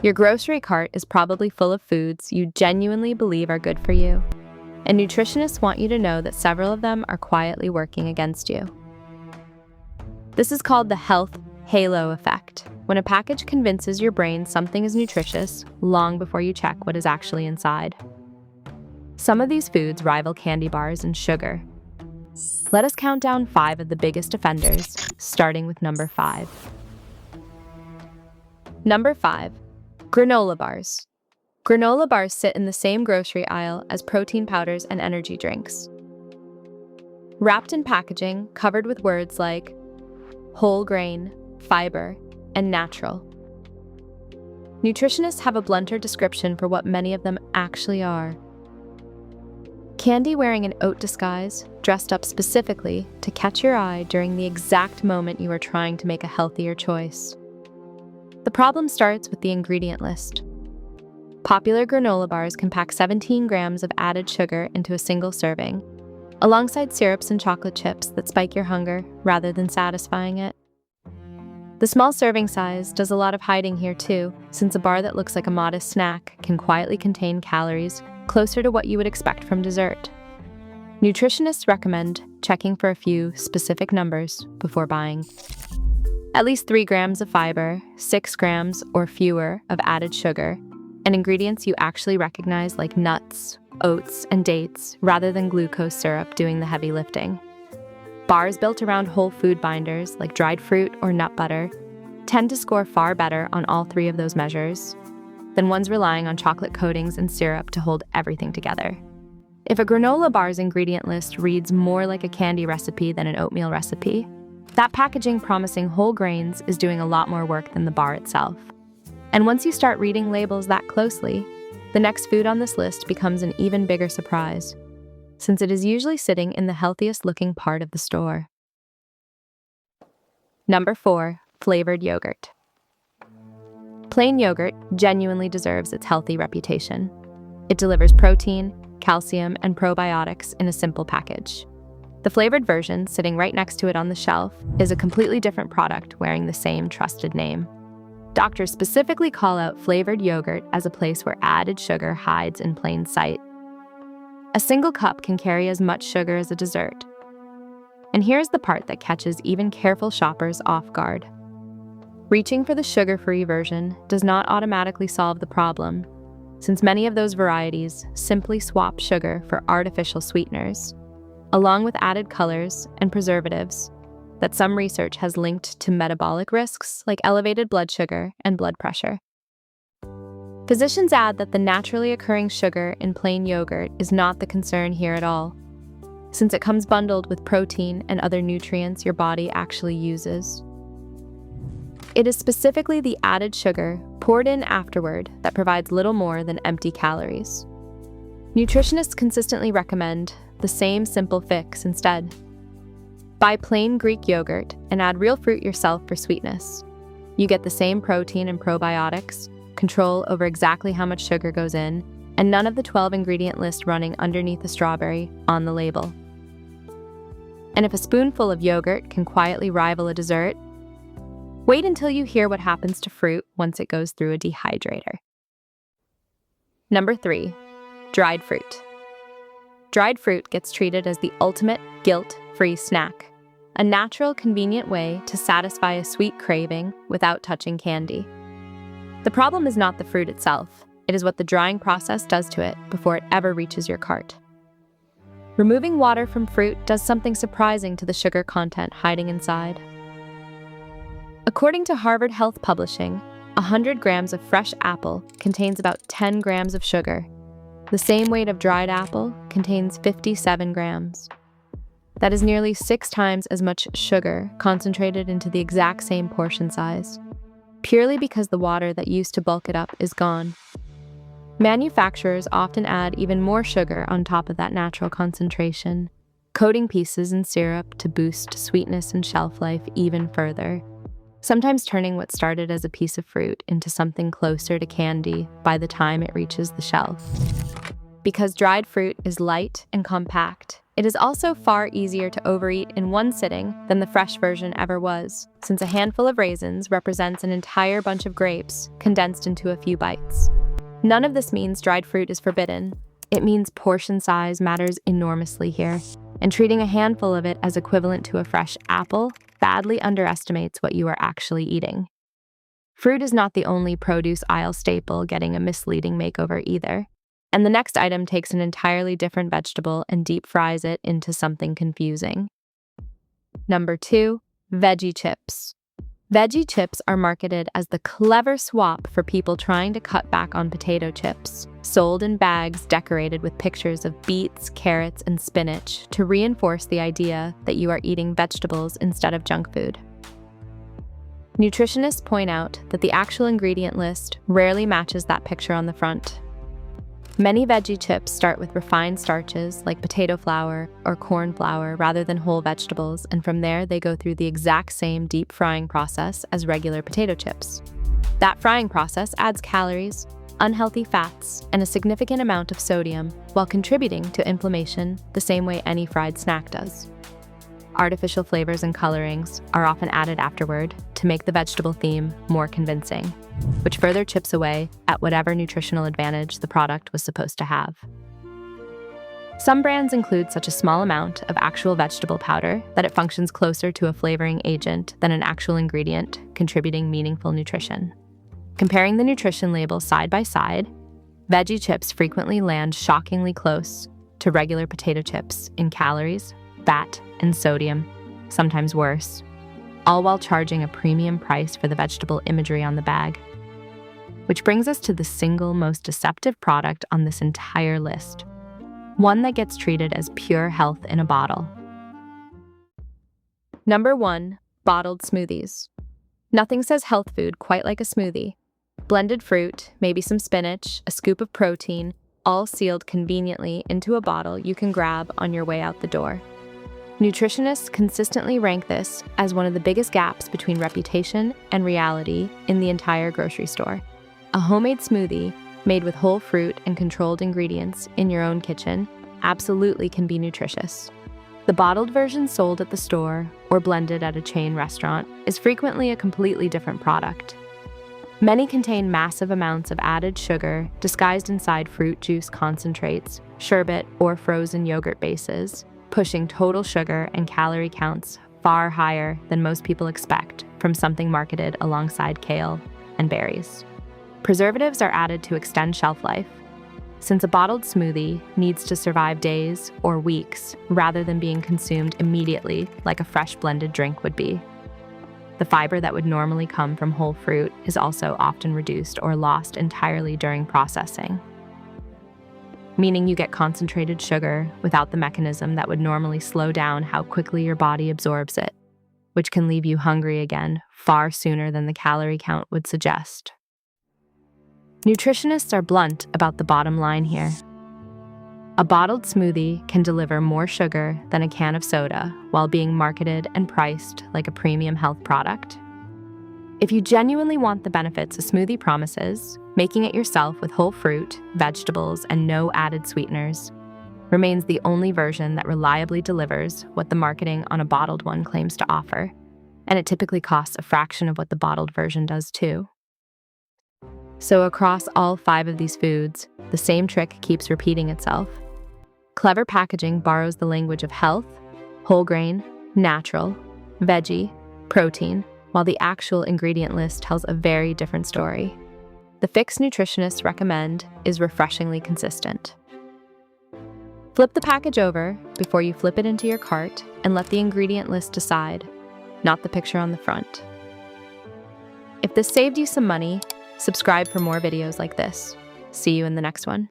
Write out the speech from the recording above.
Your grocery cart is probably full of foods you genuinely believe are good for you, and nutritionists want you to know that several of them are quietly working against you. This is called the health halo effect, when a package convinces your brain something is nutritious long before you check what is actually inside. Some of these foods rival candy bars in sugar. Let us count down 5 of the biggest offenders, starting with number 5. Number 5. Granola bars. Granola bars sit in the same grocery aisle as protein powders and energy drinks. Wrapped in packaging covered with words like whole grain, fiber, and natural. Nutritionists have a blunter description for what many of them actually are. Candy wearing an oat disguise, dressed up specifically to catch your eye during the exact moment you are trying to make a healthier choice. The problem starts with the ingredient list. Popular granola bars can pack 17 grams of added sugar into a single serving, alongside syrups and chocolate chips that spike your hunger rather than satisfying it. The small serving size does a lot of hiding here too, since a bar that looks like a modest snack can quietly contain calories closer to what you would expect from dessert. Nutritionists recommend checking for a few specific numbers before buying. At least 3 grams of fiber, 6 grams or fewer of added sugar, and ingredients you actually recognize like nuts, oats, and dates rather than glucose syrup doing the heavy lifting. Bars built around whole food binders like dried fruit or nut butter tend to score far better on all 3 of those measures than ones relying on chocolate coatings and syrup to hold everything together. If a granola bar's ingredient list reads more like a candy recipe than an oatmeal recipe, that packaging promising whole grains is doing a lot more work than the bar itself. And once you start reading labels that closely, the next food on this list becomes an even bigger surprise, since it is usually sitting in the healthiest looking part of the store. Number 4, flavored yogurt. Plain yogurt genuinely deserves its healthy reputation. It delivers protein, calcium, and probiotics in a simple package. The flavored version, sitting right next to it on the shelf, is a completely different product wearing the same trusted name. Doctors specifically call out flavored yogurt as a place where added sugar hides in plain sight. A single cup can carry as much sugar as a dessert. And here's the part that catches even careful shoppers off guard. Reaching for the sugar-free version does not automatically solve the problem, since many of those varieties simply swap sugar for artificial sweeteners, along with added colors and preservatives that some research has linked to metabolic risks like elevated blood sugar and blood pressure. Physicians add that the naturally occurring sugar in plain yogurt is not the concern here at all, since it comes bundled with protein and other nutrients your body actually uses. It is specifically the added sugar poured in afterward that provides little more than empty calories. Nutritionists consistently recommend the same simple fix instead. Buy plain Greek yogurt and add real fruit yourself for sweetness. You get the same protein and probiotics, control over exactly how much sugar goes in, and none of the 12 ingredient list running underneath a strawberry on the label. And if a spoonful of yogurt can quietly rival a dessert, wait until you hear what happens to fruit once it goes through a dehydrator. Number 3, dried fruit. Dried fruit gets treated as the ultimate guilt-free snack, a natural, convenient way to satisfy a sweet craving without touching candy. The problem is not the fruit itself, it is what the drying process does to it before it ever reaches your cart. Removing water from fruit does something surprising to the sugar content hiding inside. According to Harvard Health Publishing, 100 grams of fresh apple contains about 10 grams of sugar. The same weight of dried apple contains 57 grams. That is nearly 6 times as much sugar concentrated into the exact same portion size, purely because the water that used to bulk it up is gone. Manufacturers often add even more sugar on top of that natural concentration, coating pieces in syrup to boost sweetness and shelf life even further, sometimes turning what started as a piece of fruit into something closer to candy by the time it reaches the shelf. Because dried fruit is light and compact, It is also far easier to overeat in one sitting than the fresh version ever was, since a handful of raisins represents an entire bunch of grapes condensed into a few bites. None of this means dried fruit is forbidden. It means portion size matters enormously here, and treating a handful of it as equivalent to a fresh apple badly underestimates what you are actually eating. Fruit is not the only produce aisle staple getting a misleading makeover either. And the next item takes an entirely different vegetable and deep fries it into something confusing. Number 2, veggie chips. Veggie chips are marketed as the clever swap for people trying to cut back on potato chips, sold in bags decorated with pictures of beets, carrots, and spinach to reinforce the idea that you are eating vegetables instead of junk food. Nutritionists point out that the actual ingredient list rarely matches that picture on the front. Many veggie chips start with refined starches like potato flour or corn flour rather than whole vegetables, and from there they go through the exact same deep frying process as regular potato chips. That frying process adds calories, unhealthy fats, and a significant amount of sodium while contributing to inflammation the same way any fried snack does. Artificial flavors and colorings are often added afterward to make the vegetable theme more convincing, which further chips away at whatever nutritional advantage the product was supposed to have. Some brands include such a small amount of actual vegetable powder that it functions closer to a flavoring agent than an actual ingredient contributing meaningful nutrition. Comparing the nutrition labels side by side, veggie chips frequently land shockingly close to regular potato chips in calories, fat, and sodium, sometimes worse, all while charging a premium price for the vegetable imagery on the bag. Which brings us to the single most deceptive product on this entire list, one that gets treated as pure health in a bottle. Number 1, bottled smoothies. Nothing says health food quite like a smoothie. Blended fruit, maybe some spinach, a scoop of protein, all sealed conveniently into a bottle you can grab on your way out the door. Nutritionists consistently rank this as one of the biggest gaps between reputation and reality in the entire grocery store. A homemade smoothie made with whole fruit and controlled ingredients in your own kitchen absolutely can be nutritious. The bottled version sold at the store or blended at a chain restaurant is frequently a completely different product. Many contain massive amounts of added sugar disguised inside fruit juice concentrates, sherbet, or frozen yogurt bases, pushing total sugar and calorie counts far higher than most people expect from something marketed alongside kale and berries. Preservatives are added to extend shelf life, since a bottled smoothie needs to survive days or weeks rather than being consumed immediately like a fresh blended drink would be. The fiber that would normally come from whole fruit is also often reduced or lost entirely during processing, meaning you get concentrated sugar without the mechanism that would normally slow down how quickly your body absorbs it, which can leave you hungry again far sooner than the calorie count would suggest. Nutritionists are blunt about the bottom line here. A bottled smoothie can deliver more sugar than a can of soda while being marketed and priced like a premium health product. If you genuinely want the benefits a smoothie promises, making it yourself with whole fruit, vegetables, and no added sweeteners remains the only version that reliably delivers what the marketing on a bottled one claims to offer, and it typically costs a fraction of what the bottled version does too. So across all 5 of these foods, the same trick keeps repeating itself. Clever packaging borrows the language of health, whole grain, natural, veggie, protein, while the actual ingredient list tells a very different story. The fix nutritionists recommend is refreshingly consistent. Flip the package over before you flip it into your cart and let the ingredient list decide, not the picture on the front. If this saved you some money, subscribe for more videos like this. See you in the next one.